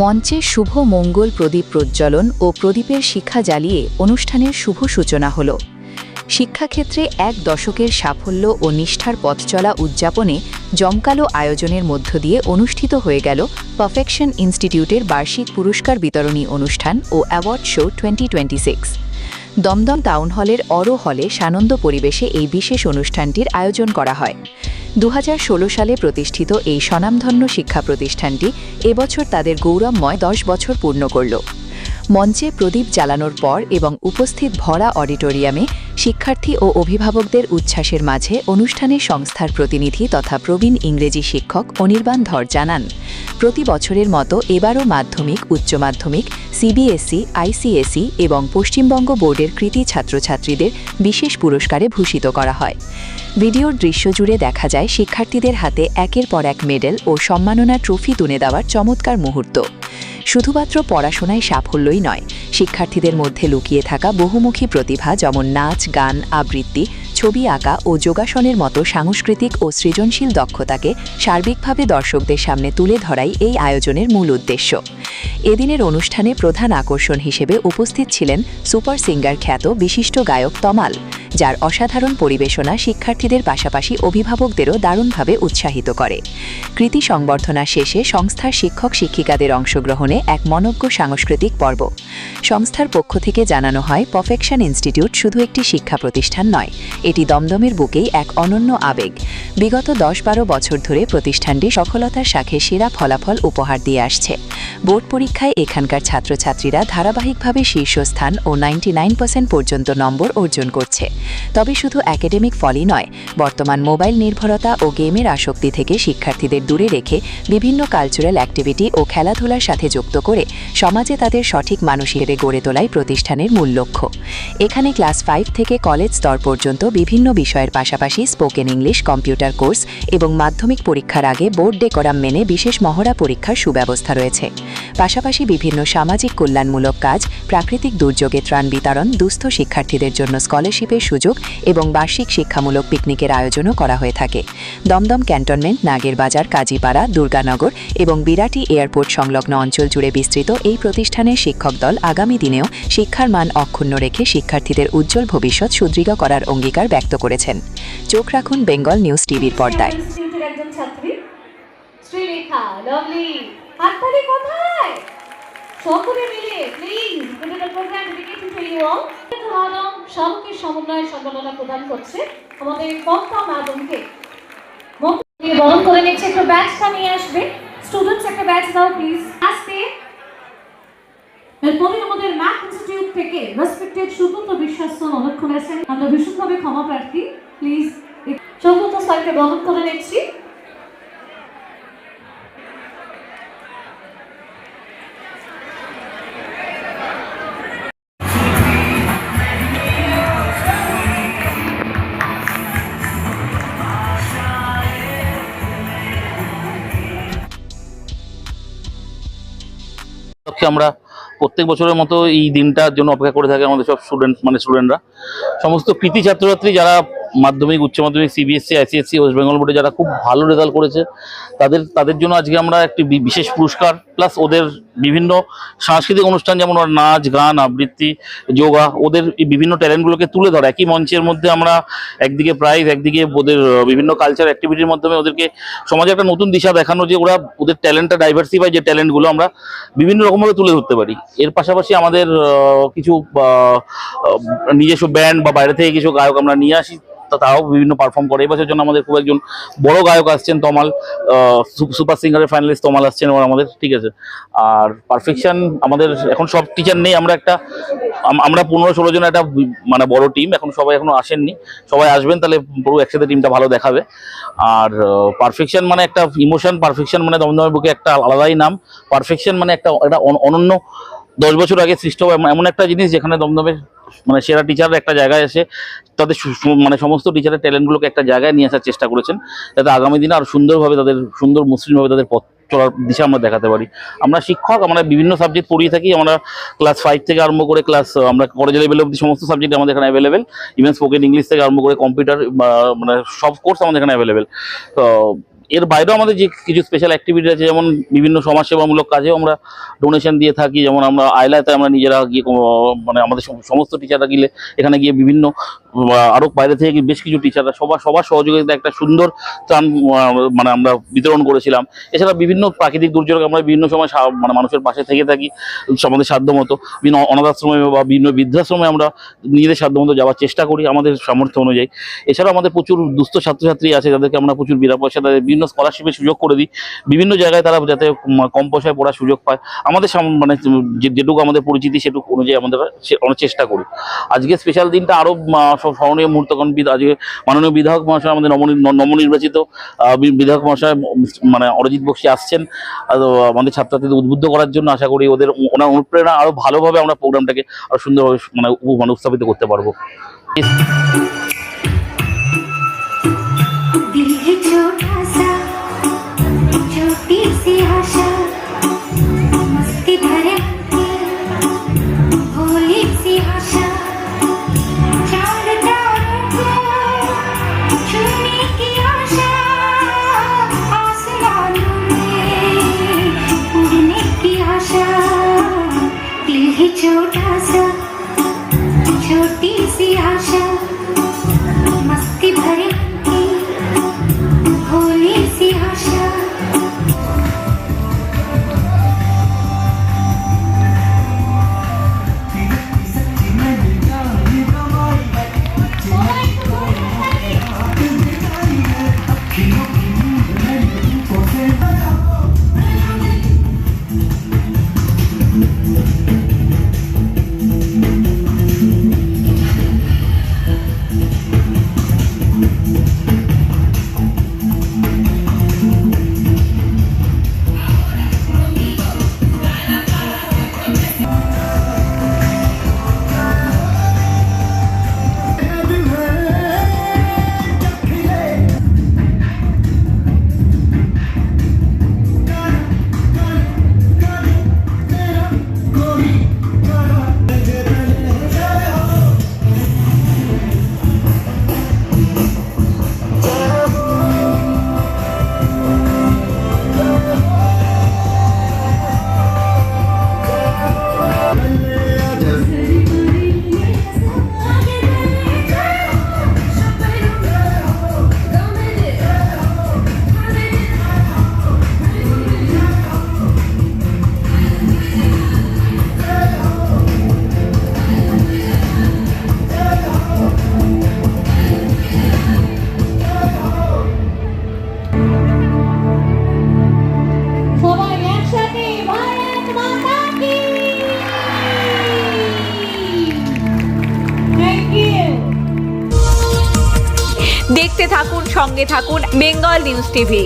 মঞ্চে শুভ মঙ্গল প্রদীপ প্রজ্বলন ও প্রদীপের শিখা জ্বালিয়ে অনুষ্ঠানের শুভ সূচনা হল। শিক্ষাক্ষেত্রে এক দশকের সাফল্য ও নিষ্ঠার পথ চলা উদযাপনে জমকালো আয়োজনের মধ্য দিয়ে অনুষ্ঠিত হয়ে গেল পারফেকশন ইনস্টিটিউটের বার্ষিক পুরস্কার বিতরণী অনুষ্ঠান ও অ্যাওয়ার্ড শো 2026। দমদম টাউন হলের অরো হলে সানন্দ পরিবেশে এই বিশেষ অনুষ্ঠানটির আয়োজন করা হয়। 2016 সালে প্রতিষ্ঠিত এই স্বনামধন্য শিক্ষা প্রতিষ্ঠানটি এবছর তাদের গৌরবময় 10 বছর পূর্ণ করল। মঞ্চে প্রদীপ জ্বালানোর পর এবং উপস্থিত ভরা অডিটোরিয়ামে শিক্ষার্থী ও অভিভাবকদের উচ্ছ্বাসের মাঝে অনুষ্ঠানে সংস্থার প্রতিনিধি তথা প্রবীণ ইংরেজি শিক্ষক অনির্বাণ ধর জানান, প্রতি বছরের মতো এবারও মাধ্যমিক, উচ্চ মাধ্যমিক, সিবিএসই, আইসিএসই এবং পশ্চিমবঙ্গ বোর্ডের কৃতী ছাত্রছাত্রীদের বিশেষ পুরস্কারে ভূষিত করা হয়। ভিডিওর দৃশ্য জুড়ে দেখা যায় শিক্ষার্থীদের হাতে একের পর এক মেডেল ও সম্মাননা ট্রফি তুলে দেওয়ার চমৎকার মুহূর্ত। শুধুমাত্র পড়াশোনায় সাফল্যই নয়, শিক্ষার্থীদের মধ্যে লুকিয়ে থাকা বহুমুখী প্রতিভা যেমন নাচ, গান, আবৃত্তি, ছবি আঁকা ও যোগাসনের মতো সাংস্কৃতিক ও সৃজনশীল দক্ষতাকে সার্বিকভাবে দর্শকদের সামনে তুলে ধরাই এই আয়োজনের মূল উদ্দেশ্য। এদিনের অনুষ্ঠানে প্রধান আকর্ষণ হিসেবে উপস্থিত ছিলেন সুপার সিঙ্গার খ্যাত বিশিষ্ট গায়ক তমাল, যার অসাধারণ পরিবেশনা শিক্ষার্থীদের পাশাপাশি অভিভাবকদেরও দারুণভাবে উৎসাহিত করে। কৃতি সংবর্ধনা শেষে সংস্থার শিক্ষক শিক্ষিকাদের অংশগ্রহণে এক মনোজ্ঞ সাংস্কৃতিক পর্ব। সংস্থার পক্ষ থেকে জানানো হয়, পারফেকশন ইনস্টিটিউট শুধু একটি শিক্ষা প্রতিষ্ঠান নয়, এটি দমদমের বুকেই এক অনন্য আবেগ। বিগত 10-12 বছর ধরে প্রতিষ্ঠানটি সফলতার সাথে সেরা ফলাফল উপহার দিয়ে আসছে। বোর্ড পরীক্ষায় এখানকার ছাত্রছাত্রীরা ধারাবাহিকভাবে শীর্ষস্থান ও 99% পর্যন্ত নম্বর অর্জন করছে। তবে শুধু একাডেমিক ফলই নয়, বর্তমান মোবাইল নির্ভরতা ও গেমের আসক্তি থেকে শিক্ষার্থীদের দূরে রেখে বিভিন্ন কালচারাল অ্যাক্টিভিটি ও খেলাধুলার সাথে যুক্ত করে সমাজে তাদের সঠিক মানুষ হিসেবে গড়ে তোলাই প্রতিষ্ঠানের মূল লক্ষ্য। এখানে ক্লাস 5 থেকে কলেজ স্তর পর্যন্ত বিভিন্ন বিষয়ের পাশাপাশি স্পোকেন ইংলিশ, কম্পিউটার কোর্স এবং মাধ্যমিক পরীক্ষার আগে বোর্ড ডেকোরাম মেনে বিশেষ মহড়া পরীক্ষার সুব্যবস্থা রয়েছে। পাশাপাশি বিভিন্ন সামাজিক কল্যাণমূলক কাজ, প্রাকৃতিক দুর্যোগে ত্রাণ বিতরণ, দুস্থ শিক্ষার্থীদের জন্য স্কলারশিপের সুযোগ এবং বার্ষিক শিক্ষামূলক পিকনিকের আয়োজনও করা হয়ে থাকে। দমদম ক্যান্টনমেন্ট, নাগেরবাজার, কাজীপাড়া, দুর্গানগর এবং বিরাটি এয়ারপোর্ট সংলগ্ন অঞ্চল জুড়ে বিস্তৃত এই প্রতিষ্ঠানের শিক্ষক দল আগামী দিনেও শিক্ষার মান অক্ষুণ্ণ রেখে শিক্ষার্থীদের উজ্জ্বল ভবিষ্যৎ সুদৃঢ় করার অঙ্গীকার ব্যক্ত করেছেন। চোখ রাখুন বেঙ্গল নিউজ টিভির পর্দায়। সকলে মিলে প্লিজ এটা program dedicated to you all. Madam সামগ্রিক সমন্বয় সম্মাননা প্রদান করছে আমাদের মমতা ম্যাডামকে। মমতা বরণ করে নিচ্ছে, একটা ব্যাচটা নিয়ে আসবে। স্টুডেন্টস একটা ব্যাচ দাও প্লিজ। আসতে এরপরে আমাদের ম্যাথ ইনস্টিটিউট থেকে রেসপেক্টেড সুব্রত বিশ্বাস অনেকক্ষণ আছেন, আমরা ভীষণভাবে ক্ষমা প্রার্থী। প্লিজ সুব্রত স্যারকে বরণ করে নিচ্ছি। আমরা প্রত্যেক বছরের মতো এই দিনটার জন্য অপেক্ষা করে থাকি আমাদের সব স্টুডেন্টরা, সমস্ত কৃতি ছাত্রছাত্রী যারা মাধ্যমিক, উচ্চ মাধ্যমিক, সিবিএসসি, আইসিএসসি, ওয়েস্ট বেঙ্গল বোর্ডে যারা খুব ভালো রেজাল্ট করেছে তাদের জন্য আজকে আমরা একটি বিশেষ পুরস্কার প্লাস ওদের বিভিন্ন সাংস্কৃতিক অনুষ্ঠান যেমন ওরা নাচ, গান, আবৃত্তি, যোগা, ওদের এই বিভিন্ন ট্যালেন্টগুলোকে তুলে ধরা। একই মঞ্চের মধ্যে আমরা একদিকে প্রাইজ, একদিকে ওদের বিভিন্ন কালচার অ্যাক্টিভিটির মাধ্যমে ওদেরকে সমাজে একটা নতুন দিশা দেখানো, যে ওরা ওদের ট্যালেন্টটা ডাইভার্সিফাই, যে ট্যালেন্টগুলো আমরা বিভিন্ন রকমভাবে তুলে ধরতে পারি। এর পাশাপাশি আমাদের কিছু নিজস্ব ব্যান্ড বা বাইরে থেকে কিছু গায়ক আমরা নিয়ে আসি, তারাও বিভিন্ন পারফর্ম করে। এবছর জন্য আমাদের খুব একজন বড় গায়ক আসছেন, তমাল, সুপার সিঙ্গারের ফাইনালিস্ট তমাল আসছেন এবার আমাদের, ঠিক আছে। আর পারফেকশন আমাদের এখন সব টিচার নেই, আমরা 15-16 জন একটা বড় টিম, এখন সবাই এখনো আসেননি, সবাই আসবেন, তাহলে পুরো একসাথে টিমটা ভালো দেখাবে। আর পারফেকশন মানে একটা ইমোশন, পারফেকশন মানে দমদমের বুকে একটা আলাদাই নাম। পারফেকশন মানে একটা অনন্য 10 বছর আগে সৃষ্ট এমন একটা জিনিস যেখানে দমদমের সেরা টিচাররা একটা জায়গায় এসে তাদের সমস্ত টিচারের ট্যালেন্টগুলোকে একটা জায়গায় নিয়ে আসার চেষ্টা করেছেন, যাতে আগামী দিনে আরো সুন্দরভাবে সুন্দর মসৃণভাবে তাদের পথ চলার দিশা আমরা দেখাতে পারি। আমরা শিক্ষক, আমরা বিভিন্ন সাবজেক্ট পড়িয়ে থাকি। আমরা ক্লাস 5 থেকে আরম্ভ করে আমরা কলেজ লেভেল অবধি সমস্ত সাবজেক্ট আমাদের এখানে অ্যাভেলেবেল। ইভেন স্পোকেন ইংলিশ থেকে আরম্ভ করে কম্পিউটার সব কোর্স আমাদের এখানে অ্যাভেলেবেল। তো এর বাইরেও আমাদের যে কিছু স্পেশাল অ্যাক্টিভিটি আছে, যেমন বিভিন্ন সমাজসেবামূলক কাজেও আমরা ডোনেশন দিয়ে থাকি। যেমন আমরা আইলাতে আমরা নিজেরা গিয়ে মানে আমাদের সমস্ত টিচাররা গিয়ে এখানে গিয়ে বিভিন্ন আরও বাইরে থেকে বেশ কিছু টিচাররা সবার সহযোগিতা একটা সুন্দর ত্রাণ মানে আমরা বিতরণ করেছিলাম। এছাড়া বিভিন্ন প্রাকৃতিক দুর্যোগ আমরা বিভিন্ন সময় মানে মানুষের পাশে থেকে থাকি আমাদের সাধ্যমতো। বিভিন্ন অনাথ আশ্রমে বা বিভিন্ন বৃদ্ধাশ্রমে আমরা নিজেদের সাধ্যমতো যাওয়ার চেষ্টা করি আমাদের সামর্থ্য অনুযায়ী। এছাড়াও আমাদের প্রচুর দুস্থ ছাত্রছাত্রী আছে যাদেরকে আমরা প্রচুর বিনা পয়সা তাদের বিভিন্ন স্কলারশিপের সুযোগ করে দিই। বিভিন্ন জায়গায় তারা যাতে কম পয়সায় পড়ার সুযোগ পায় আমাদের মানে যেটুকু আমাদের পরিচিতি সেটুকু অনুযায়ী আমাদের অনেক চেষ্টা করি। আজকে স্পেশাল দিনটা আরও স্মরণীয় মুহূর্ত, কারণ আজকে মাননীয় বিধায়ক মহাশয় আমাদের নবনির্বাচিত বিধায়ক মহাশয় মানে অরিজিৎ বক্সী আসছেন আমাদের ছাত্রছাত্রীদের উদ্বুদ্ধ করার জন্য। আশা করি ওনার অনুপ্রেরণা আরও ভালোভাবে আমরা প্রোগ্রামটাকে আরও সুন্দরভাবে মানে উপস্থাপিত করতে পারবো। छोटा सा छोटी सी आशा मस्ती भरी भोली सी आशा। দেখতে থাকুন, সঙ্গে থাকুন বেঙ্গল নিউজ টিভি।